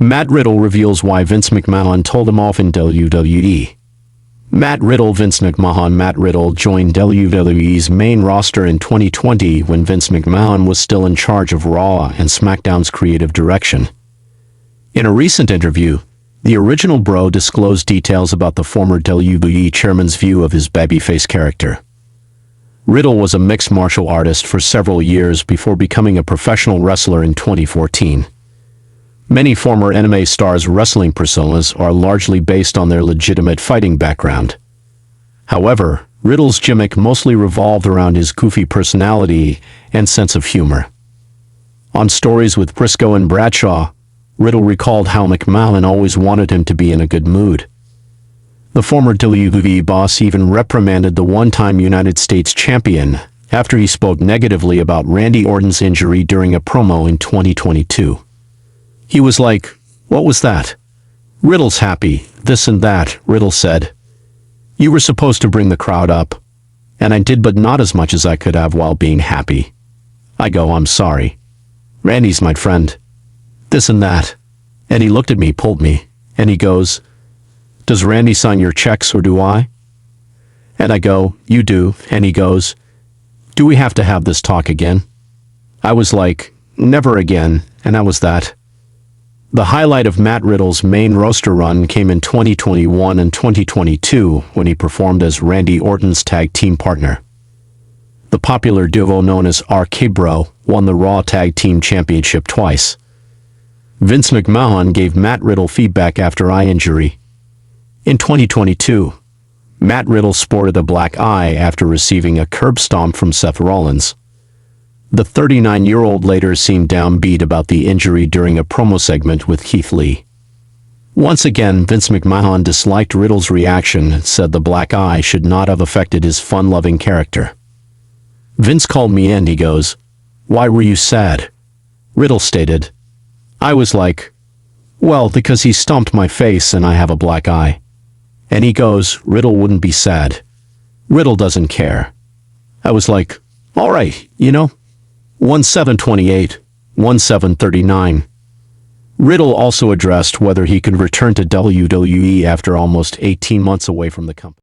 Matt Riddle reveals why Vince McMahon told him off in WWE. Matt Riddle Vince McMahon Matt Riddle joined WWE's main roster in 2020 when Vince McMahon was still in charge of Raw and SmackDown's creative direction. In a recent interview, the original Bro disclosed details about the former WWE Chairman's view of his babyface character. Riddle was a mixed martial artist for several years before becoming a professional wrestler in 2014. Many former anime stars' wrestling personas are largely based on their legitimate fighting background. However, Riddle's gimmick mostly revolved around his goofy personality and sense of humor. On Stories with Briscoe and Bradshaw, Riddle recalled how McMahon always wanted him to be in a good mood. The former WWE boss even reprimanded the one-time United States champion after he spoke negatively about Randy Orton's injury during a promo in 2022. He was like, "What was that? Riddle's happy, this and that," Riddle said. "You were supposed to bring the crowd up, and I did, but not as much as I could have while being happy." I go, "I'm sorry. Randy's my friend. This and that." And he looked at me, pulled me, and he goes, "Does Randy sign your checks or do I?" And I go, "You do." And he goes, "Do we have to have this talk again?" I was like, "Never again," and that was that. The highlight of Matt Riddle's main roster run came in 2021 and 2022 when he performed as Randy Orton's tag team partner. The popular duo known as RK-Bro won the Raw Tag Team Championship twice. Vince McMahon gave Matt Riddle feedback after eye injury. In 2022, Matt Riddle sported a black eye after receiving a curb stomp from Seth Rollins. The 39-year-old later seemed downbeat about the injury during a promo segment with Keith Lee. Once again, Vince McMahon disliked Riddle's reaction and said the black eye should not have affected his fun-loving character. Vince called me in, he goes, "Why were you sad?" Riddle stated, "I was like, well, because he stomped my face and I have a black eye." And he goes, "Riddle wouldn't be sad. Riddle doesn't care." I was like, all right, 1728, 1739. Riddle also addressed whether he could return to WWE after almost 18 months away from the company.